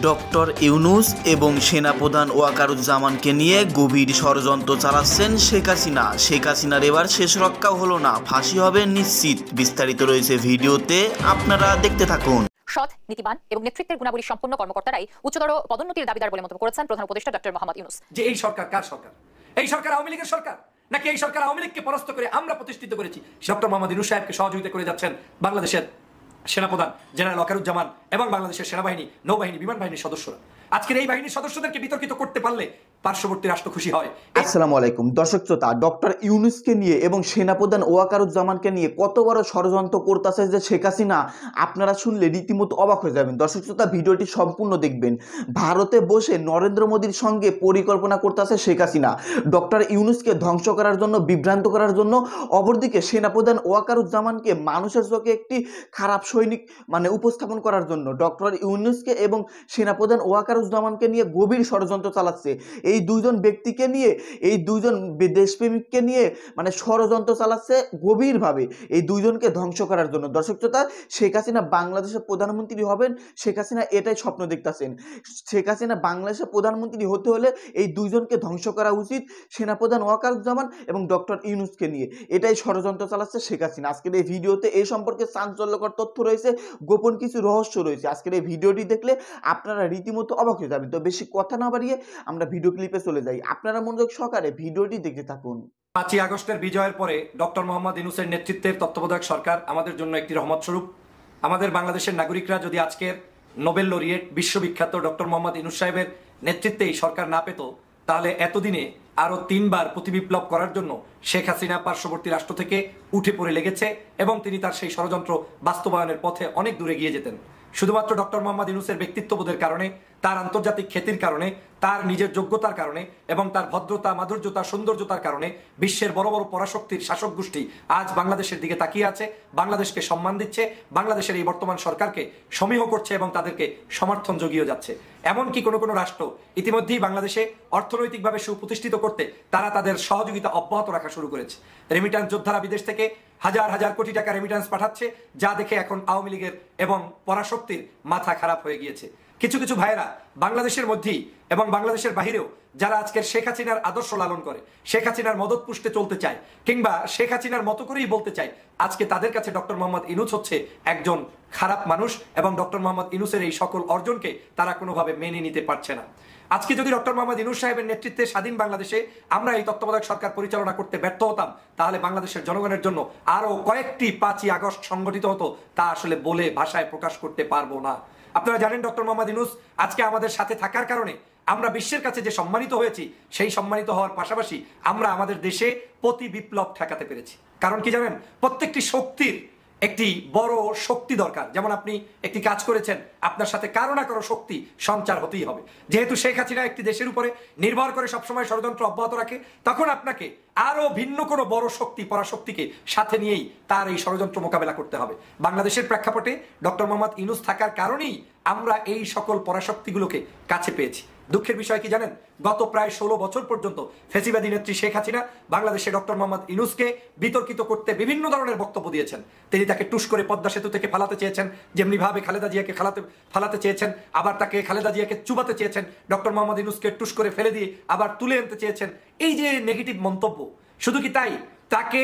Doctor Yunus এবং সেনাপ্রধান ওয়াকারুজ্জামানকে নিয়ে গভীর ষড়যন্ত্র চালাচ্ছেন শেখ হাসিনা। শেখ হাসিনার এবার শেষ রক্ষাও হলো না, ফাঁসি হবে নিশ্চিত। বিস্তারিত রয়েছে ভিডিওতে, আপনারা দেখতে থাকুন। সৎ, নীতিবান এবং নেতৃত্বের গুণাবলী সম্পন্ন কর্মকর্তারাই উচ্চতর পদোন্নতির দাবিদার বলে মন্তব্য করেছেন প্রধান উপদেষ্টা ডক্টর মোহাম্মদ ইউনূস। যে এই সরকার কার সরকার? এই সরকার আওয়ামী লীগের সরকার, নাকি এই সরকার আওয়ামী লীগকে পরাস্ত করে আমরা প্রতিষ্ঠিত করেছি? ডক্টর মোহাম্মদ ইউনূস সাহেবকে সহযোগিতা করে যাচ্ছেন বাংলাদেশের সেনাপ্রধান জেনারেল ওয়াকারুজ্জামান এবং বাংলাদেশের সেনাবাহিনী, নৌবাহিনী, বিমান বাহিনীর সদস্যরা। আজকের এই বাহিনীর সদস্যদেরকে বিতর্কিত করতে পারলে পার্শ্ববর্তী রাষ্ট্র খুশি হয়। আসসালামু আলাইকুম দর্শক শ্রোতা, ডক্টর ইউনূসকে নিয়ে এবং সেনাপ্রধান ওয়াকারুজ্জামানকে নিয়ে কত বড় ষড়যন্ত্র করতেছে যে শেখ হাসিনা, আপনারা শুনলে রীতিমতো অবাক হয়ে যাবেন। দর্শক শ্রোতা, ভিডিওটি সম্পূর্ণ দেখবেন। ভারতে বসে নরেন্দ্র মোদীর সঙ্গে পরিকল্পনা করতেছে শেখ হাসিনা ডক্টর ইউনূসকে ধ্বংস করার জন্য, বিভ্রান্ত করার জন্য। অপরদিকে সেনাপ্রধান ওয়াকারুজ্জামানকে মানুষের চোখে একটি খারাপ সৈনিক উপস্থাপন করার জন্য ডক্টর ইউনূসকে এবং সেনাপ্রধান ওয়াকারুজ্জামানকে নিয়ে গভীর ষড়যন্ত্র চালাচ্ছে। এই দুইজন ব্যক্তিকে নিয়ে, এই দুইজন দেশপ্রেমিককে নিয়ে ষড়যন্ত্র চালাচ্ছে গভীরভাবে এই দুইজনকে ধ্বংস করার জন্য। দর্শক শ্রোতা, শেখ হাসিনা বাংলাদেশের প্রধানমন্ত্রী হবেন, শেখ হাসিনা এটাই স্বপ্ন দেখতেছেন। শেখ হাসিনা বাংলাদেশের প্রধানমন্ত্রী হতে হলে এই দুইজনকে ধ্বংস করা উচিত, সেনাপ্রধান ওয়াকারুজ্জামান এবং ডক্টর ইউনূসকে নিয়ে। এটাই ষড়যন্ত্র চালাচ্ছে শেখ হাসিনা। আজকের এই ভিডিওতে এই সম্পর্কে চাঞ্চল্যকর তথ্য রয়েছে, গোপন কিছু রহস্য রয়েছে। আজকের এই ভিডিওটি দেখলে আপনারা রীতিমতো অবাক হয়ে যাবেন। তো বেশি কথা না বাড়িয়ে আমরা ভিডিও ক্লিপে চলে যাই, আপনারা মনোযোগ সহকারে ভিডিওটি দেখতে থাকুন। 5ই আগস্টের বিজয়ের পরে ডক্টর মোহাম্মদ ইউনূসের নেতৃত্বের তত্ত্বাবধায়ক সরকার আমাদের জন্য একটি রহমত স্বরূপ। আমাদের বাংলাদেশের নাগরিকরা যদি আজকের নোবেল লরিয়েট বিশ্ববিখ্যাত ডক্টর মোহাম্মদ ইউনূস সাহেবের নেতৃত্বে এই সরকার না পেত, তাহলে এতদিনে আরো 3 বার প্রতিবিপ্লব করার জন্য শেখ হাসিনা পার্শ্ববর্তী রাষ্ট্র থেকে উঠে পড়ে লেগেছে এবং তিনি তার সেই ষড়যন্ত্র বাস্তবায়নের পথে অনেক দূরে গিয়ে যেতেন। শুধুমাত্র ডক্টর মোহাম্মদ ইউনূসের ব্যক্তিত্ববোধের কারণে, তার আন্তর্জাতিক খ্যাতির কারণে, তার নিজের যোগ্যতার কারণে এবং তার ভদ্রতা, মাধুর্যতা, সৌন্দর্যতার কারণে বিশ্বের বড় বড় পরাশক্তির শাসক গোষ্ঠী আজ বাংলাদেশের দিকে তাকিয়ে আছে, বাংলাদেশকে সম্মান দিচ্ছে, বাংলাদেশের এই বর্তমান সরকারকে সমীহ করছে এবং তাদেরকে সমর্থন জুগিয়ে যাচ্ছে। এমনকি কোনো কোনো রাষ্ট্র ইতিমধ্যেই বাংলাদেশে অর্থনৈতিকভাবে সুপ্রতিষ্ঠিত করতে তারা তাদের সহযোগিতা অব্যাহত রাখা শুরু করেছে। রেমিট্যান্স যোদ্ধারা বিদেশ থেকে হাজার হাজার কোটি টাকা রেমিট্যান্স পাঠাচ্ছে, যা দেখে এখন আওয়ামী লীগের এবং পরাশক্তির মাথা খারাপ হয়ে গিয়েছে। কিছু কিছু ভাইয়েরা বাংলাদেশের মধ্যেই এবং বাংলাদেশের বাহিরেও যারা আজকের শেখ হাসিনার আদর্শ লালন করে, শেখ হাসিনার মদত পুষ্টে চলতে চায় কিংবা শেখ হাসিনার মতো করেই বলতে চায়, আজকে তাদের কাছে ডক্টর মোহাম্মদ ইউনূস হচ্ছে একজন খারাপ মানুষ এবং ডক্টর মোহাম্মদ ইউনূসের এই সকল অর্জনকে তারা কোনোভাবে মেনে নিতে পারছে না। আজকে যদি ডক্টর মোহাম্মদ ইউনূস সাহেবের নেতৃত্বে স্বাধীন বাংলাদেশে আমরা এই তত্ত্বাবধায়ক সরকার পরিচালনা করতে ব্যর্থ হতাম, তাহলে বাংলাদেশের জনগণের জন্য আরো কয়েকটি 5ই আগস্ট সংগঠিত হতো, তা আসলে বলে ভাষায় প্রকাশ করতে পারবো না। আপনারা জানেন ডক্টর মোহাম্মদ ইউনূস আজকে আমাদের সাথে থাকার কারণে আমরা বিশ্বের কাছে যে সম্মানিত হয়েছি, সেই সম্মানিত হওয়ার পাশাপাশি আমরা আমাদের দেশে প্রতি বিপ্লব ঠেকাতে পেরেছি। কারণ কি জানেন, প্রত্যেকটি শক্তির একটি বড় শক্তি দরকার। যেমন আপনি একটি কাজ করেছেন, আপনার সাথে কারো না কারো শক্তি সঞ্চার হতেই হবে। যেহেতু শেখ হাসিনা একটি দেশের উপরে নির্ভর করে সবসময় ষড়যন্ত্র অব্যাহত রাখে, তখন আপনাকে আরো ভিন্ন কোনো বড় শক্তি, পরাশক্তিকে সাথে নিয়েই তার এই ষড়যন্ত্র মোকাবেলা করতে হবে। বাংলাদেশের প্রেক্ষাপটে ডক্টর মোহাম্মদ ইউনূস থাকার কারণেই আমরা এই সকল পরাশক্তিগুলোকে কাছে পেয়েছি। দুঃখের বিষয় কি জানেন, গত প্রায় 16 বছর পর্যন্ত ফ্যাসিবাদী নেত্রী শেখ হাসিনা বাংলাদেশে ডক্টর মোহাম্মদ ইউনূসকে বিতর্কিত করতে বিভিন্ন ধরনের বক্তব্য দিয়েছেন। তিনি তাকে টুস করে পদ্মা সেতু থেকে ফালাতে চেয়েছেন, যেমনিভাবে খালেদা জিয়াকে ফালাতে চেয়েছেন, আবার তাকে খালেদা জিয়াকে চুবাতে চেয়েছেন, ডক্টর মোহাম্মদ ইউনূসকে টুস করে ফেলে দিয়ে আবার তুলে আনতে চেয়েছেন। এই যে নেগেটিভ মন্তব্য, শুধু কি তাই, তাকে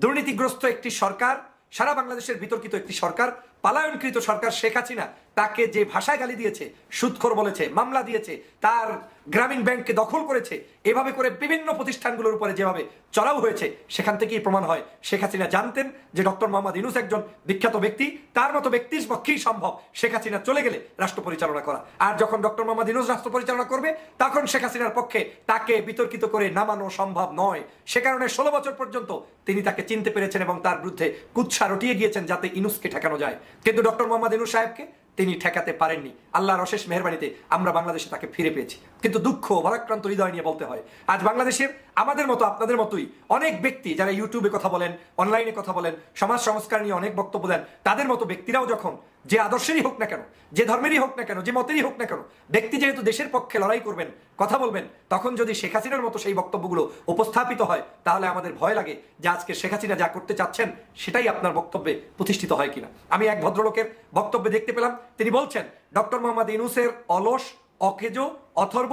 দুর্নীতিগ্রস্ত একটি সরকার, সারা বাংলাদেশের বিতর্কিত একটি সরকার, পালায়নকৃত সরকার শেখ হাসিনা তাকে যে ভাষায় গালি দিয়েছে, সুদখোর বলেছে, মামলা দিয়েছে, তার গ্রামীণ ব্যাংককে দখল করেছে, এভাবে করে বিভিন্ন প্রতিষ্ঠানগুলোর উপরে যেভাবে চড়াও হয়েছে, সেখান থেকেই প্রমাণ হয় শেখ হাসিনা জানতেন যে ডক্টর মোহাম্মদ ইউনূস একজন বিখ্যাত ব্যক্তি, তার মতো ব্যক্তির পক্ষেই সম্ভব শেখ হাসিনা চলে গেলে রাষ্ট্র পরিচালনা করা। আর যখন ডক্টর মোহাম্মদ ইউনূস রাষ্ট্র পরিচালনা করবে, তখন শেখ হাসিনার পক্ষে তাকে বিতর্কিত করে নামানো সম্ভব নয়। সে কারণে 16 বছর পর্যন্ত তিনি তাকে চিনতে পেরেছেন এবং তার বিরুদ্ধে কুৎসা রটিয়ে গিয়েছেন যাতে ইউনূসকে ঠেকানো যায়। কিন্তু ডক্টর মোহাম্মদ ইউনূস সাহেবকে তিনি ঠেকাতে পারেননি। আল্লাহর অশেষ মেহেরবানিতে আমরা বাংলাদেশে তাকে ফিরে পেয়েছি। কিন্তু দুঃখ ভারাক্রান্ত হৃদয় নিয়ে বলতে হয়, আজ বাংলাদেশের আমাদের মতো আপনাদের মতোই অনেক ব্যক্তি যারা ইউটিউবে কথা বলেন, অনলাইনে কথা বলেন, সমাজ সংস্কার নিয়ে অনেক বক্তব্য দেন, তাদের মতো ব্যক্তিরাও যখন যে আদর্শেরই হোক না কেন, যে ধর্মেরই হোক না কেন, যে মতেরই হোক না কেন, ব্যক্তি যেহেতু দেশের পক্ষে লড়াই করবেন, কথা বলবেন, তখন যদি শেখ হাসিনার মতো সেই বক্তব্যগুলো উপস্থাপিত হয়, তাহলে আমাদের ভয় লাগে যে আজকে শেখ হাসিনা যা করতে চাচ্ছেন সেটাই আপনার বক্তব্যে প্রতিষ্ঠিত হয় কিনা। আমি এক ভদ্রলোকের বক্তব্যে দেখতে পেলাম, তিনি বলছেন ডক্টর মোহাম্মদ ইউনূসের অলস, অকেজো, অথর্ব,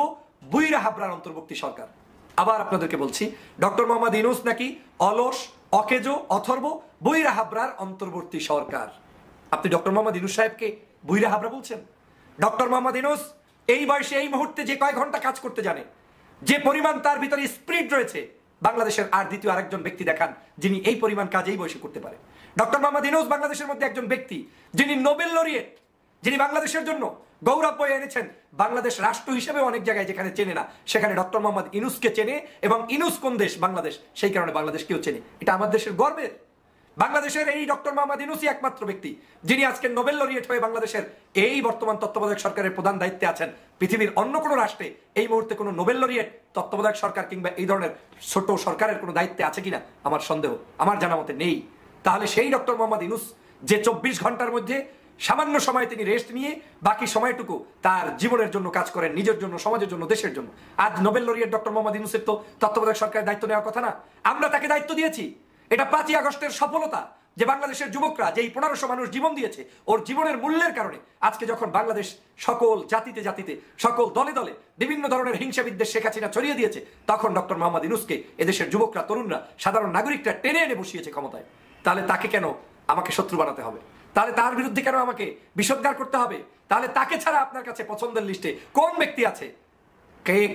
বুইরা হাবরার অন্তর্বর্তী সরকার। আবার আপনাদেরকে বলছি, ডক্টর মোহাম্মদ ইউনূস নাকি অলস, অকেজো, অথর্ব, বুইরা হাবরার অন্তর্বর্তী সরকার। আপনি ডক্টর মোহাম্মদ ইউনূস সাহেবকে বুইরা হাবরা বলছেন? ডক্টর মোহাম্মদ ইউনূস এই বয়সে এই মুহূর্তে যে কয় ঘন্টা কাজ করতে জানে, যে পরিমাণ তার ভিতরে স্পিরিট রয়েছে, বাংলাদেশের আর দ্বিতীয় আরেকজন ব্যক্তি দেখান যিনি এই পরিমাণ কাজ এই বয়সে করতে পারে। ডক্টর মোহাম্মদ ইউনূস বাংলাদেশের মধ্যে একজন ব্যক্তি যিনি নোবেল লরিয়েট, যিনি বাংলাদেশের জন্য গৌরব বয়ে এনেছেন। বাংলাদেশ রাষ্ট্র হিসেবে অনেক জায়গায় যেখানে চেনে না, সেখানে ডক্টর মোহাম্মদ ইউনূসকে চেনে, এবং ইউনূস কোন দেশ? বাংলাদেশ, সেই কারণে বাংলাদেশকেও চেনে। এটা আমার দেশের গর্বের। বাংলাদেশের এই ডক্টর মোহাম্মদ ইউনূসই একমাত্র ব্যক্তি যিনি আজকে নোবেল লরিয়েট হয়ে বাংলাদেশের এই বর্তমান তত্ত্বাবধায়ক সরকারের প্রধান দায়িত্বে আছেন। পৃথিবীর অন্য কোনো রাষ্ট্রে এই মুহূর্তে কোনো নোবেল লরিয়েট তত্ত্বাবধায়ক সরকার কিংবা এই ধরনের ছোট সরকারের কোনো দায়িত্বে আছে কিনা আমার সন্দেহ, আমার জানা মতে নেই। তাহলে সেই ডক্টর মোহাম্মদ ইউনূস যে 24 ঘন্টার মধ্যে সামান্য সময় তিনি রেস্ট নিয়ে বাকি সময়টুকু তার জীবনের জন্য কাজ করেন, নিজের জন্য, সমাজের জন্য, দেশের জন্য। আজ নোবেল লরিয়েট ডক্টর মোহাম্মদ ইউনূসের তো তত্ত্বাবধায়ক সরকারের দায়িত্ব নেওয়ার কথা না? আমরা তাকে দায়িত্ব দিয়েছি। এটা 5ই আগস্টের সফলতা, যে বাংলাদেশের যুবকরা, যেই 1500 মানুষ জীবন দিয়েছে, ওর জীবনের মূল্যের কারণে আজকে যখন বাংলাদেশ সকল জাতিতে জাতিতে, সকল দলে দলে বিভিন্ন ধরনের হিংসা বিদ্বেষ শেখ হাসিনা ছড়িয়ে দিয়েছে, তখন ডক্টর মোহাম্মদ ইউনূসকে এদেশের যুবকরা, তরুণরা, সাধারণ নাগরিকরা টেনে এনে বসিয়েছে ক্ষমতায়। তাহলে তাকে কেন আমাকে শত্রু বানাতে হবে? তাহলে তার বিরুদ্ধে কেন আমাকে বিষোদ্গার করতে হবে? তাহলে তাকে ছাড়া আপনার কাছে পছন্দের লিস্টে কোন ব্যক্তি আছে?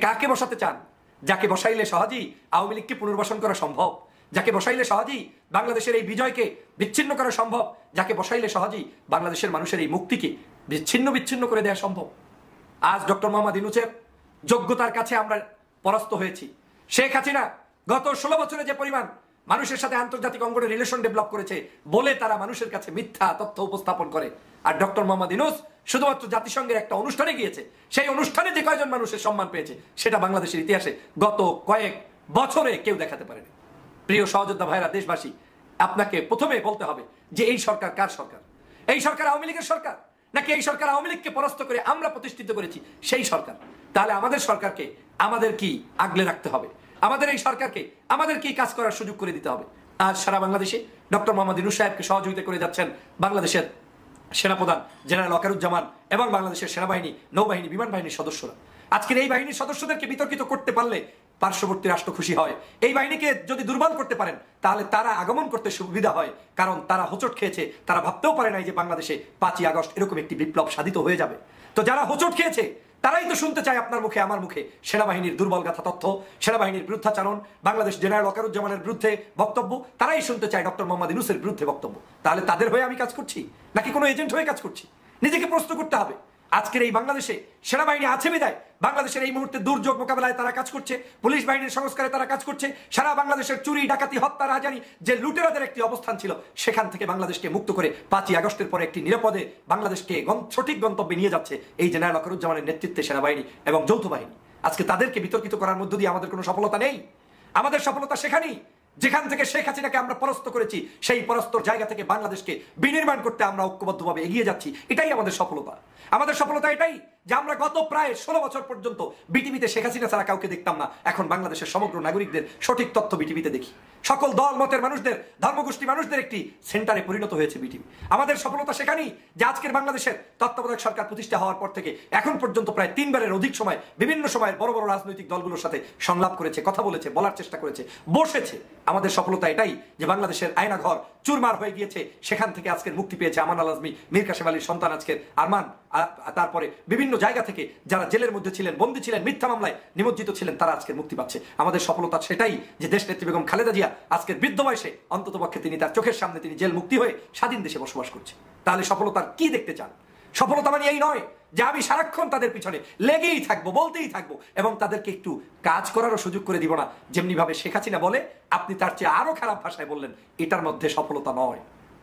কাকে বসাতে চান? যাকে বসাইলে সহজেই আওয়ামী লীগকে পুনর্বাসন করা সম্ভব, যাকে বসাইলে সহজেই বাংলাদেশের এই বিজয়কে বিচ্ছিন্ন করা সম্ভব, যাকে বসাইলে সহজেই বাংলাদেশের মানুষের এই মুক্তিকে বিচ্ছিন্ন করে দেওয়া সম্ভব। আজ ডক্টর মোহাম্মদ ইউনূসের যোগ্যতার কাছে আমরা পরাস্ত হয়েছি। শেখ হাসিনা গত 16 বছরে যে পরিমাণ মানুষের সাথে আন্তর্জাতিক অঙ্গনে রিলেশন ডেভেলপ করেছে বলে তারা মানুষের কাছে মিথ্যা তথ্য উপস্থাপন করে, আর ডক্টর মোহাম্মদ ইউনূস শুধুমাত্র জাতিসংঘের একটা অনুষ্ঠানে গিয়েছে, সেই অনুষ্ঠানে যে কয়জন মানুষের সম্মান পেয়েছে সেটা বাংলাদেশের ইতিহাসে গত কয়েক বছরে কেউ দেখাতে পারেনি। প্রিয় সহযোদ্ধা ভাইরা, দেশবাসী, আপনাকে প্রথমে বলতে হবে যে এই সরকার কার সরকার? এই সরকার আওয়ামী লীগের সরকার, নাকি এই সরকার আওয়ামী লীগকে পরাস্ত করে আমরা প্রতিষ্ঠিত করেছি সেই সরকার? তাহলে আমাদের সরকারকে আমাদের কি আগলে রাখতে হবে? আমাদের এই সরকারকে আমাদের কি কাজ করার সুযোগ করে দিতে হবে? আজ সারা বাংলাদেশে ডক্টর মোহাম্মদ ইউনূস সাহেবকে সহযোগিতা করে যাচ্ছেন বাংলাদেশের সেনাপ্রধান জেনারেল ওয়াকারুজ্জামান এবং বাংলাদেশের সেনাবাহিনী, নৌবাহিনী, বিমান বাহিনীর সদস্যরা। আজকের এই বাহিনীর সদস্যদেরকে বিতর্কিত করতে পারলে পার্শ্ববর্তী রাষ্ট্র খুশি হয়। এই বাহিনীকে যদি দুর্বল করতে পারেন তাহলে তারা আগমন করতে সুবিধা হয়, কারণ তারা হোঁচট খেয়েছে। তারা ভাবতেও পারে নাই যে বাংলাদেশে 5ই আগস্ট এরকম একটি বিপ্লব সাধিত হয়ে যাবে। তো যারা হোঁচট খেয়েছে তারাই তো শুনতে চায় আপনার মুখে, আমার মুখে সেনাবাহিনীর দুর্বল গাথা তথ্য, সেনাবাহিনীর বিরুদ্ধাচারণ, বাংলাদেশ জেনারেল ওয়াকারুজ্জামানের বিরুদ্ধে বক্তব্য। তারাই শুনতে চায় ডক্টর মোহাম্মদ ইউনূসের বিরুদ্ধে বক্তব্য। তাহলে তাদের হয়ে আমি কাজ করছি নাকি কোনো এজেন্ট হয়ে কাজ করছি? নিজেকে প্রশ্ন করতে হবে। আজকের এই বাংলাদেশে সেনাবাহিনী আছে বিদায় বাংলাদেশের এই মুহূর্তে দুর্যোগ মোকাবেলায় তারা কাজ করছে, পুলিশ বাহিনীর সংস্কারে তারা কাজ করছে। সারা বাংলাদেশের চুরি, ডাকাতি, হত্যা, রাজধানী যে লুটেরাদের একটি অবস্থান ছিল, সেখান থেকে বাংলাদেশকে মুক্ত করে 5ই আগস্টের পরে একটি নিরাপদে বাংলাদেশকে সঠিক গন্তব্যে নিয়ে যাচ্ছে এই জেনারেল ওয়াকারুজ্জামানের নেতৃত্বে সেনাবাহিনী এবং যৌথ বাহিনী। আজকে তাদেরকে বিতর্কিত করার মধ্য দিয়ে আমাদের কোনো সফলতা নেই। আমাদের সফলতা সেখানেই যেখান থেকে শেখ হাসিনাকে আমরা পরাস্ত করেছি, সেই পরাস্তর জায়গা থেকে বাংলাদেশকে বিনির্মাণ করতে আমরা ঐক্যবদ্ধভাবে এগিয়ে যাচ্ছি। এটাই আমাদের সফলতা। আমাদের সফলতা এটাই যে আমরা গত প্রায় 16 বছর পর্যন্ত বিটিভিতে শেখ হাসিনা ছাড়া কাউকে দেখতাম না। এখন বাংলাদেশের সমগ্র নাগরিকদের সঠিক তথ্য বিটিভিতে দেখি। সকল দল মতের মানুষদের, ধর্মগোষ্ঠী মানুষদের একটি সেন্টারে পরিণত হয়েছে বিটিভি। আমাদের সফলতা সেখানেই যে আজকের বাংলাদেশের তত্ত্বাবধায়ক সরকার প্রতিষ্ঠা হওয়ার পর থেকে এখন পর্যন্ত প্রায় 3 বারের অধিক সময় বিভিন্ন সময়ের বড় বড় রাজনৈতিক দলগুলোর সাথে সংলাপ করেছে, কথা বলেছে, বলার চেষ্টা করেছে, বসেছে। আমাদের সফলতা এটাই যে বাংলাদেশের আয়নাঘর চুরমার হয়ে গিয়েছে, সেখান থেকে আজকের মুক্তি পেয়েছে আমান আল আজমি, মীর কাসেম আলীর সন্তান আজকের আরমান। তারপরে বিভিন্ন জায়গা থেকে যারা জেলের মধ্যে ছিলেন, বন্দী ছিলেন, মিথ্যা মামলায় নিমজ্জিত ছিলেন, তারা আজকের মুক্তি পাচ্ছে। আমাদের সফলতা সেটাই যে দেশনেত্রী বেগম খালেদা জিয়া আজকের বৃদ্ধ বয়সে অন্ততপক্ষে তিনি তার চোখের সামনে তিনি জেল মুক্তি হয়ে স্বাধীন দেশে বসবাস করছে। তাহলে সফলতার কি দেখতে চান? সফলতা মানে এই নয় যে আমি সারাক্ষণ তাদের পিছনে লেগেই থাকবো, বলতেই থাকবো এবং তাদেরকে একটু কাজ করারও সুযোগ করে দিব না। যেমনি ভাবে শেখ হাসিনা বলে, আপনি তার চেয়ে আরো খারাপ ভাষায় বললেন, এটার মধ্যে সফলতা নয়।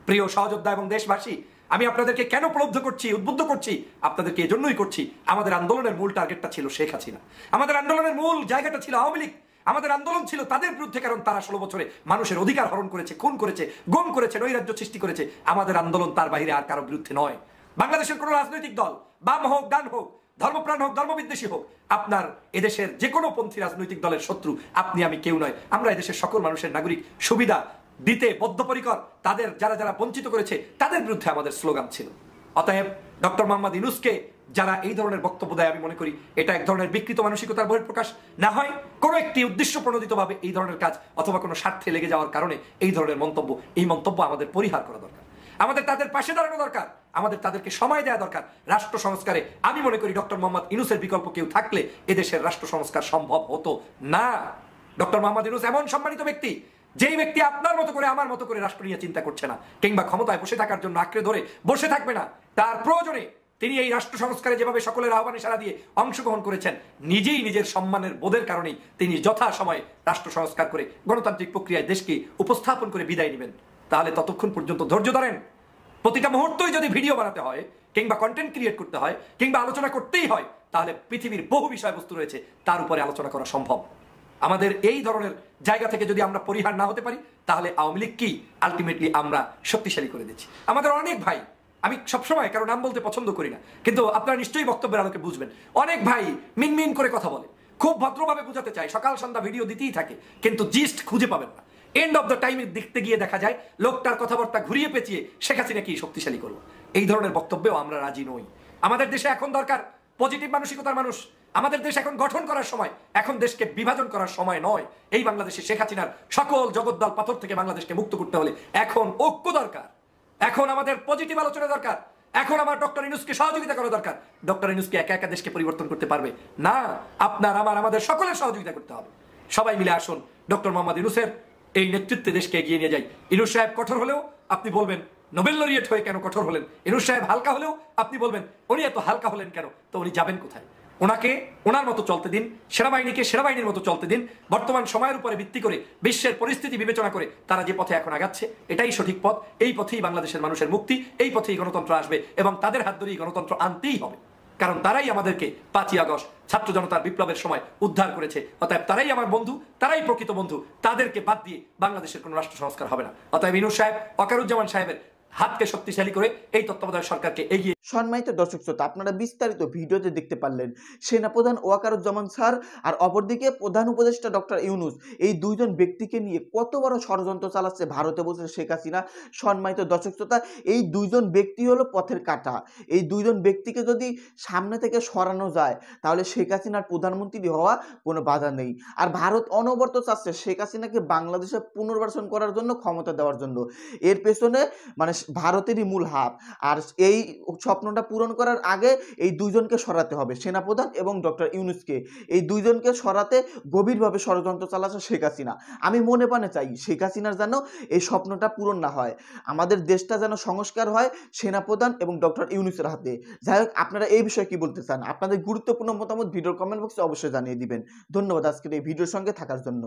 প্রিয় সহযোদ্ধা এবং দেশবাসী, আমি আপনাদেরকে কেন প্রলব্ধ করছি, উদ্বুদ্ধ করছি? আপনাদেরকে এজন্যই করছি, আমাদের আন্দোলনের মূল টার্গেটটা ছিল শেখ হাসিনা, আমাদের আন্দোলনের মূল জায়গাটা ছিল আওয়ামী লীগ, আমাদের আন্দোলন ছিল তাদের বিরুদ্ধে, কারণ তারা 16 বছরে মানুষের অধিকার হরণ করেছে, খুন করেছে, গুম করেছে, নৈরাজ্য সৃষ্টি করেছে। আমাদের আন্দোলন তার বাইরে আর কারো বিরুদ্ধে নয়। বাংলাদেশের কোন রাজনৈতিক দল, বাম হোক, ডান হোক, ধর্মপ্রাণ হোক, ধর্মবিদ্বেষী হোক, আপনার এদেশের যে কোনো পন্থী রাজনৈতিক দলের শত্রু আপনি আমি কেউ নয়। আমরা এদেশের সকল মানুষের নাগরিক সুবিধা দিতে বদ্ধপরিকর, তাদের যারা যারা বঞ্চিত করেছে তাদের বিরুদ্ধে আমাদের স্লোগান ছিল। অতএব ডক্টর মোহাম্মদ ইউনূসকে যারা এই ধরনের বক্তব্য দেয়, আমি মনে করি এটা এক ধরনের বিকৃত মানসিকতার বহিঃপ্রকাশ, না হয় কোনো একটি উদ্দেশ্য প্রণোদিতভাবে এই ধরনের কাজ অথবা কোনো স্বার্থে লেগে যাওয়ার কারণে এই ধরনের মন্তব্য, এই মন্তব্য আমাদের পরিহার করা দরকার। আমাদের তাদের পাশে দাঁড়ানো দরকার, আমাদের তাদেরকে সময় দেওয়া দরকার। রাষ্ট্র সংস্কারে আমি মনে করি ডক্টর মোহাম্মদ ইউনূসের বিকল্প কেউ থাকলে এদেশের রাষ্ট্র সংস্কার সম্ভব হতো না। ডক্টর মোহাম্মদ ইউনূস এমন সম্মানিত ব্যক্তি, যেই ব্যক্তি আপনার মতো করে আমার মতো করে রাষ্ট্র নিয়ে চিন্তা করছে না, কিংবা ক্ষমতায় বসে থাকার জন্য আঁকড়ে ধরে বসে থাকবে না। তার প্রয়োজনে তিনি এই রাষ্ট্র সংস্কারে যেভাবে সকলের আহ্বানে সাড়া দিয়ে অংশগ্রহণ করেছেন, নিজেই নিজের সম্মানের বোধের কারণেই তিনি যথা সময়ে রাষ্ট্র সংস্কার করে গণতান্ত্রিক প্রক্রিয়ায় দেশকে উপস্থাপন করে বিদায় নেবেন। তাহলে ততক্ষণ পর্যন্ত ধৈর্য ধরেন। প্রতিটা মুহূর্তই যদি ভিডিও বানাতে হয়, কিংবা কন্টেন্ট ক্রিয়েট করতে হয়, কিংবা আলোচনা করতেই হয়, তাহলে পৃথিবীর বহু বিষয়বস্তু রয়েছে, তার উপরে আলোচনা করা সম্ভব। আমাদের এই ধরনের জায়গা থেকে যদি আমরা পরিহার না হতে পারি, তাহলে আওয়ামী লীগকেই আলটিমেটলি আমরা শক্তিশালী করে দিচ্ছি। আমাদের অনেক ভাই, আমি সবসময় কারো নাম বলতে পছন্দ করি না, কিন্তু আপনারা নিশ্চয়ই বক্তব্যের আলোকে বুঝবেন, অনেক ভাই মিনমিন করে কথা বলে, খুব ভদ্রভাবে বোঝাতে চায়, সকাল সন্ধ্যা ভিডিও দিতেই থাকে, কিন্তু জিস্ট খুঁজে পাবেন না। এন্ড অফ দ্য টাইমে দেখতে গিয়ে দেখা যায় লোকটার কথাবার্তা ঘুরিয়ে পেঁচিয়ে শেখ হাসিনাকে শক্তিশালী করবো, এই ধরনের বক্তব্যেও আমরা রাজি নই। আমাদের দেশে এখন দরকার পজিটিভ মানসিকতার মানুষ। আমাদের দেশ এখন গঠন করার সময়, এখন দেশকে বিভাজন করার সময় নয়। এই বাংলাদেশে শেখ হাসিনার সকল জগদ্দল পাথর থেকে বাংলাদেশকে মুক্ত করতে হলে এখন ঐক্য দরকার, এখন আমাদের পজিটিভ আলোচনা দরকার, এখন আমার ডক্টর ইউনূসকে সহযোগিতা করা দরকার। ডক্টর ইউনূসকে একা একা দেশকে পরিবর্তন করতে পারবে না, আপনার আমার আমাদের সকলের সহযোগিতা করতে হবে। সবাই মিলে আসুন ডক্টর মোহাম্মদ ইউনূসের এই নেতৃত্বে দেশকে এগিয়ে নিয়ে যাই। ইউনূস সাহেব কঠোর হলেও আপনি বলবেন নোবেল লরিয়েট হয়ে কেন কঠোর হলেন? ইউনূস সাহেব হালকা হলেও আপনি বলবেন উনি এত হালকা হলেন কেন? তো উনি যাবেন কোথায়? ওনাকে ওনার মতো চলতে দিন, সেনাবাহিনীকে সেনাবাহিনীর মতো চলতে দিন। বর্তমান সময়ের উপরে ভিত্তি করে, বিশ্বের পরিস্থিতি বিবেচনা করে তারা যে পথে এখন আগাচ্ছে, এটাই সঠিক পথ। এই পথেই বাংলাদেশের মানুষের মুক্তি, এই পথেই গণতন্ত্র আসবে, এবং তাদের হাত ধরেই গণতন্ত্র আনতেই হবে। কারণ তারাই আমাদেরকে 5ই আগস্ট ছাত্র জনতার বিপ্লবের সময় উদ্ধার করেছে। অতএব তারাই আমার বন্ধু, তারাই প্রকৃত বন্ধু। তাদেরকে বাদ দিয়ে বাংলাদেশের কোনো রাষ্ট্র সংস্কার হবে না। অতএব ইউনূস সাহেব, ওয়াকারুজ্জামান সাহেবের হাতকে শক্তিশালী করে এই তত্ত্বাবধায়ক সরকারকে এগিয়ে। সম্মানিত দর্শক শ্রোতা, আপনারা বিস্তারিত ভিডিওতে দেখতে পারলেন সেনাপ্রধান ওয়াকারুজ্জামান স্যার আর অপরদিকে প্রধান উপদেষ্টা ডক্টর ইউনূস, এই দুইজন ব্যক্তিকে নিয়ে কত বড় ষড়যন্ত্র চালাচ্ছে ভারতে বসে শেখ হাসিনা। সম্মানিত দর্শক শ্রোতা, এই দুইজন ব্যক্তি হলো পথের কাঁটা। এই দুইজন ব্যক্তিকে যদি সামনে থেকে সরানো যায়, তাহলে শেখ হাসিনার প্রধানমন্ত্রী হওয়া কোনো বাধা নেই। আর ভারত অনবরত চাচ্ছে শেখ হাসিনাকে বাংলাদেশে পুনর্বাসন করার জন্য, ক্ষমতা দেওয়ার জন্য। এর পেছনে মানে ভারতেরই মূল হাত। আর এই স্বপ্নটা পূরণ করার আগে এই দুইজনকে সরাতে হবে, সেনাপ্রধান এবং ডক্টর ইউনূসকে। এই দুইজনকে সরাতে গভীরভাবে ষড়যন্ত্র চালাচ্ছে শেখ হাসিনা। আমি মনে প্রাণে চাই শেখ হাসিনার যেন এই স্বপ্নটা পূরণ না হয়, আমাদের দেশটা যেন সংস্কার হয় সেনাপ্রধান এবং ডক্টর ইউনূসের হাতে। যাই হোক, আপনারা এই বিষয়ে কি বলতে চান? আপনাদের গুরুত্বপূর্ণ মতামত ভিডিওর কমেন্ট বক্সে অবশ্যই জানিয়ে দিবেন। ধন্যবাদ আজকের এই ভিডিওর সঙ্গে থাকার জন্য।